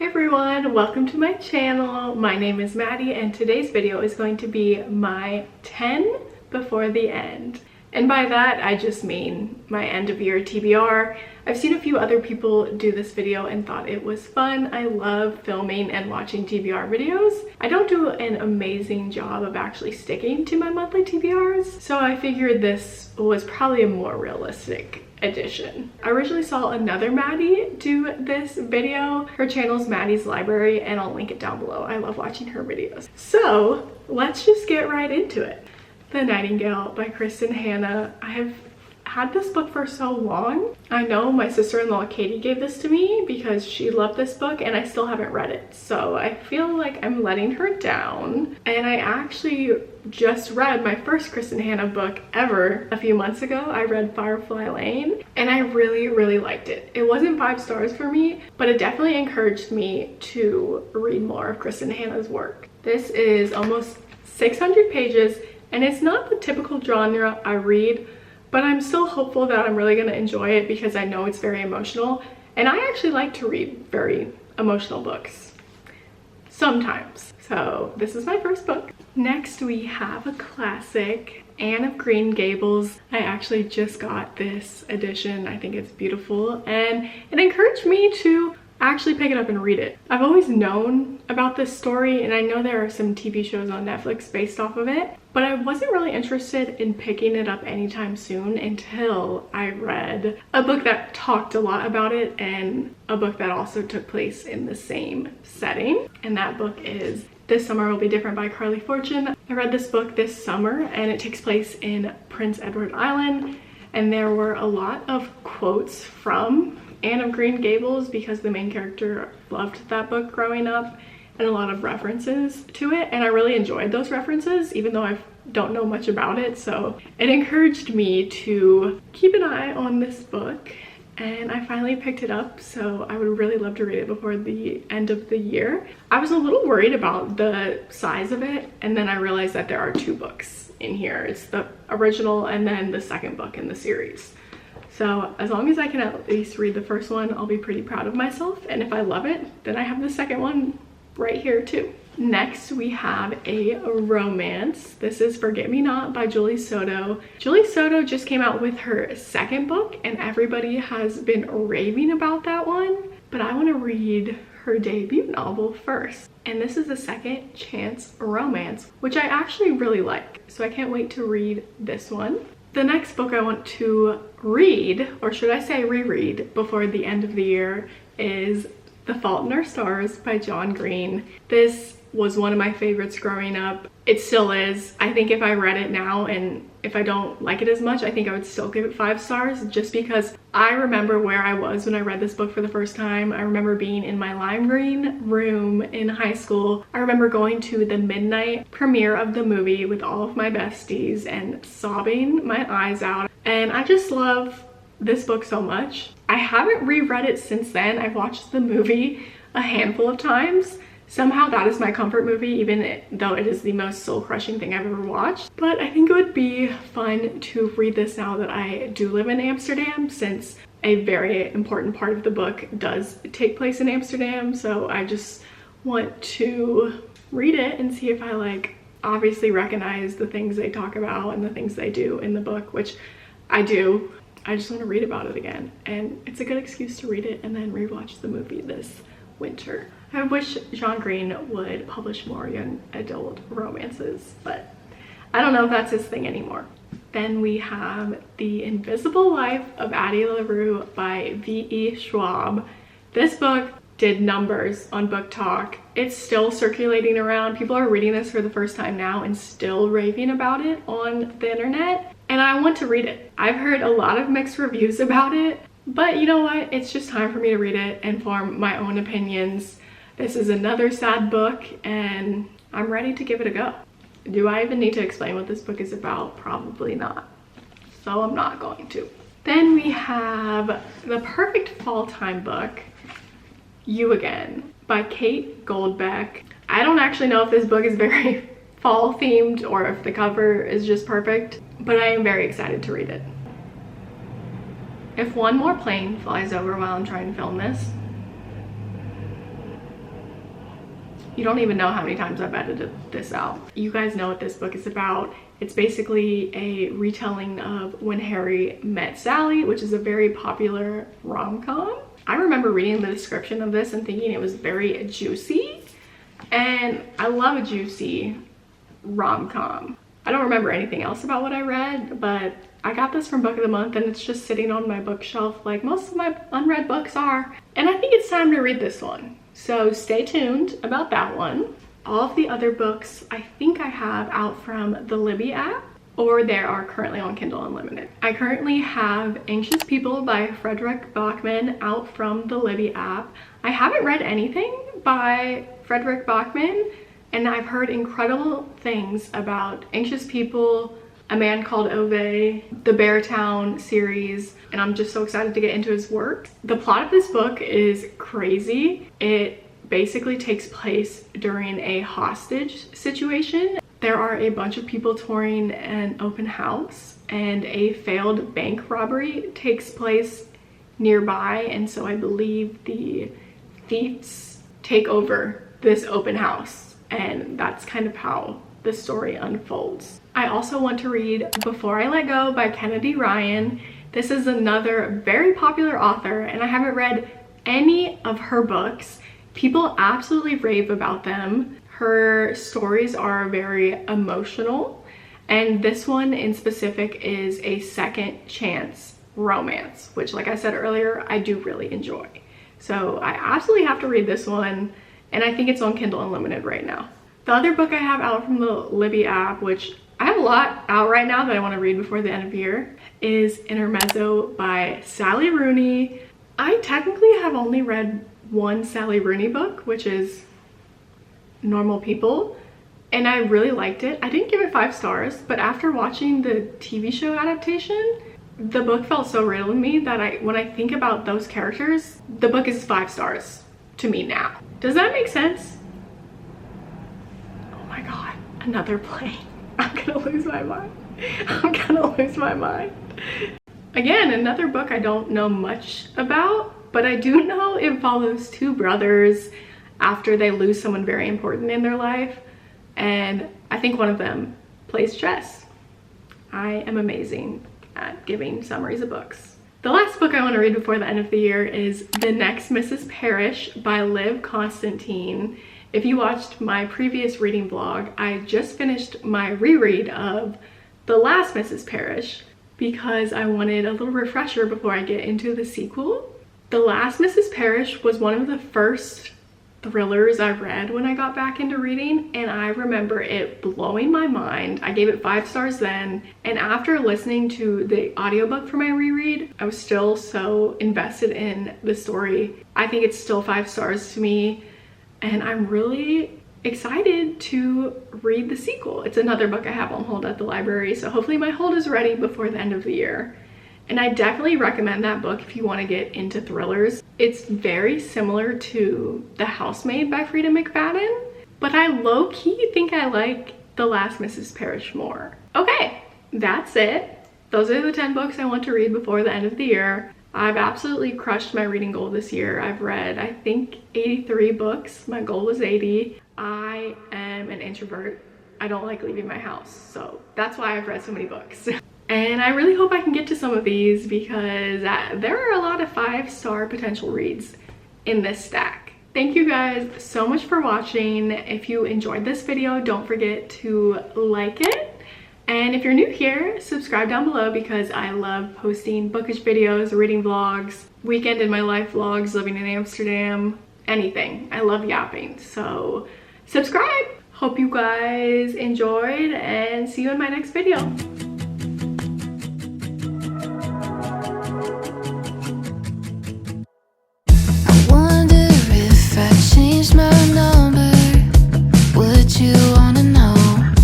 Hey everyone, welcome to my channel. My name is Maddie and today's video is going to be my 10 before the end. And by that, I just mean my end of year TBR. I've seen a few other people do this video and thought it was fun. I love filming and watching TBR videos. I don't do an amazing job of actually sticking to my monthly TBRs, so I figured this was probably a more realistic edition. I originally saw another Maddie do this video. Her channel's Maddie's Library and I'll link it down below. I love watching her videos. So let's just get right into it. The Nightingale by Kristen Hanna. I have had this book for so long. I know my sister-in-law Katie gave this to me because she loved this book and I still haven't read it. So I feel like I'm letting her down. And I actually just read my first Kristen Hanna book ever a few months ago. I read Firefly Lane and I really liked it. It wasn't 5 stars for me, but it definitely encouraged me to read more of Kristen Hanna's work. This is almost 600 pages and it's not the typical genre I read, but I'm still hopeful that I'm really going to enjoy it because I know it's very emotional. And I actually like to read very emotional books sometimes. So this is my first book. Next we have a classic, Anne of Green Gables. I actually just got this edition. I think it's beautiful and it encouraged me to actually pick it up and read it. I've always known about this story and I know there are some TV shows on Netflix based off of it, but I wasn't really interested in picking it up anytime soon until I read a book that talked a lot about it and a book that also took place in the same setting. And that book is This Summer Will Be Different by Carly Fortune. I read this book this summer and it takes place in Prince Edward Island, and there were a lot of quotes from Anne of Green Gables because the main character loved that book growing up, and a lot of references to it, and I really enjoyed those references even though I don't know much about it. So it encouraged me to keep an eye on this book and I finally picked it up, so I would really love to read it before the end of the year. I was a little worried about the size of it, and then I realized that there are 2 books in here. It's the original and then the second book in the series. So as long as I can at least read the first one, I'll be pretty proud of myself. And if I love it, then I have the second one right here too. Next, we have a romance. This is Forget Me Not by Julie Soto. Julie Soto just came out with her second book and everybody has been raving about that one, but I want to read her debut novel first. And this is a second chance romance, which I actually really like. So I can't wait to read this one. The next book I want to read, or should I say reread, before the end of the year is The Fault in Our Stars by John Green. This was one of my favorites growing up. It still is. I think if I read it now and if I don't like it as much, I think I would still give it 5 stars just because I remember where I was when I read this book for the first time. I remember being in my lime green room in high school. I remember going to the midnight premiere of the movie with all of my besties and sobbing my eyes out. And I just love this book so much. I haven't reread it since then. I've watched the movie a handful of times. Somehow that is my comfort movie, even though it is the most soul-crushing thing I've ever watched. But I think it would be fun to read this now that I do live in Amsterdam, since a very important part of the book does take place in Amsterdam. So I just want to read it and see if I obviously recognize the things they talk about and the things they do in the book, which I do. I just want to read about it again, and it's a good excuse to read it and then rewatch the movie this winter. I wish John Green would publish more young adult romances, but I don't know if that's his thing anymore. Then we have The Invisible Life of Addie LaRue by V.E. Schwab. This book did numbers on BookTok. It's still circulating around. People are reading this for the first time now and still raving about it on the internet, and I want to read it. I've heard a lot of mixed reviews about it, but you know what? It's just time for me to read it and form my own opinions. This is another sad book and I'm ready to give it a go. Do I even need to explain what this book is about? Probably not. So I'm not going to. Then we have the perfect fall time book, You Again by Kate Goldbeck. I don't actually know if this book is very fall themed or if the cover is just perfect, but I am very excited to read it. If one more plane flies over while I'm trying to film this, You don't even know how many times I've edited this out. You guys know what this book is about. It's basically a retelling of When Harry Met Sally, which is a very popular rom-com. I remember reading the description of this and thinking it was very juicy, and I love a juicy rom-com. I don't remember anything else about what I read, but I got this from Book of the Month and it's just sitting on my bookshelf like most of my unread books are, and I think it's time to read this one. So stay tuned about that one. All of the other books I think I have out from the Libby app, or they are currently on Kindle Unlimited. I currently have Anxious People by Fredrik Backman out from the Libby app. I haven't read anything by Fredrik Backman, and I've heard incredible things about Anxious People, A Man Called Ove, the Beartown series, and I'm just so excited to get into his work. The plot of this book is crazy. It basically takes place during a hostage situation. There are a bunch of people touring an open house, and a failed bank robbery takes place nearby, and so I believe the thieves take over this open house, and that's kind of how the story unfolds. I also want to read Before I Let Go by Kennedy Ryan. This is another very popular author, and I haven't read any of her books. People absolutely rave about them. Her stories are very emotional, and this one in specific is a second chance romance, which, like I said earlier, I do really enjoy. So I absolutely have to read this one, and I think it's on Kindle Unlimited right now. The other book I have out from the Libby app, which I have a lot out right now that I want to read before the end of the year, is Intermezzo by Sally Rooney. I technically have only read one Sally Rooney book, which is Normal People, and I really liked it. I didn't give it 5 stars, but after watching the TV show adaptation, the book felt so real to me that when I think about those characters, the book is 5 stars to me now. Does that make sense? Oh my god, another plane. I'm gonna lose my mind. I'm gonna lose my mind. Again, another book I don't know much about, but I do know it follows 2 brothers after they lose someone very important in their life, and I think one of them plays chess. I am amazing at giving summaries of books. The last book I want to read before the end of the year is The Next Mrs. Parrish by Liv Constantine. If you watched my previous reading vlog, I just finished my reread of The Last Mrs. Parrish because I wanted a little refresher before I get into the sequel. The Last Mrs. Parrish was one of the first thrillers I read when I got back into reading, and I remember it blowing my mind. I gave it 5 stars then, and after listening to the audiobook for my reread, I was still so invested in the story. I think it's still 5 stars to me, and I'm really excited to read the sequel. It's another book I have on hold at the library, so hopefully my hold is ready before the end of the year. And I definitely recommend that book if you want to get into thrillers. It's very similar to The Housemaid by Frida McFadden, but I low-key think I like The Last Mrs. Parrish more. Okay, that's it. Those are the 10 books I want to read before the end of the year. I've absolutely crushed my reading goal this year. I've read, I think, 83 books. My goal was 80. I am an introvert. I don't like leaving my house, so that's why I've read so many books. And I really hope I can get to some of these because there are a lot of 5-star potential reads in this stack. Thank you guys so much for watching. If you enjoyed this video, don't forget to like it. And if you're new here, subscribe down below because I love posting bookish videos, reading vlogs, weekend in my life vlogs, living in Amsterdam, anything. I love yapping, so subscribe. Hope you guys enjoyed and see you in my next video.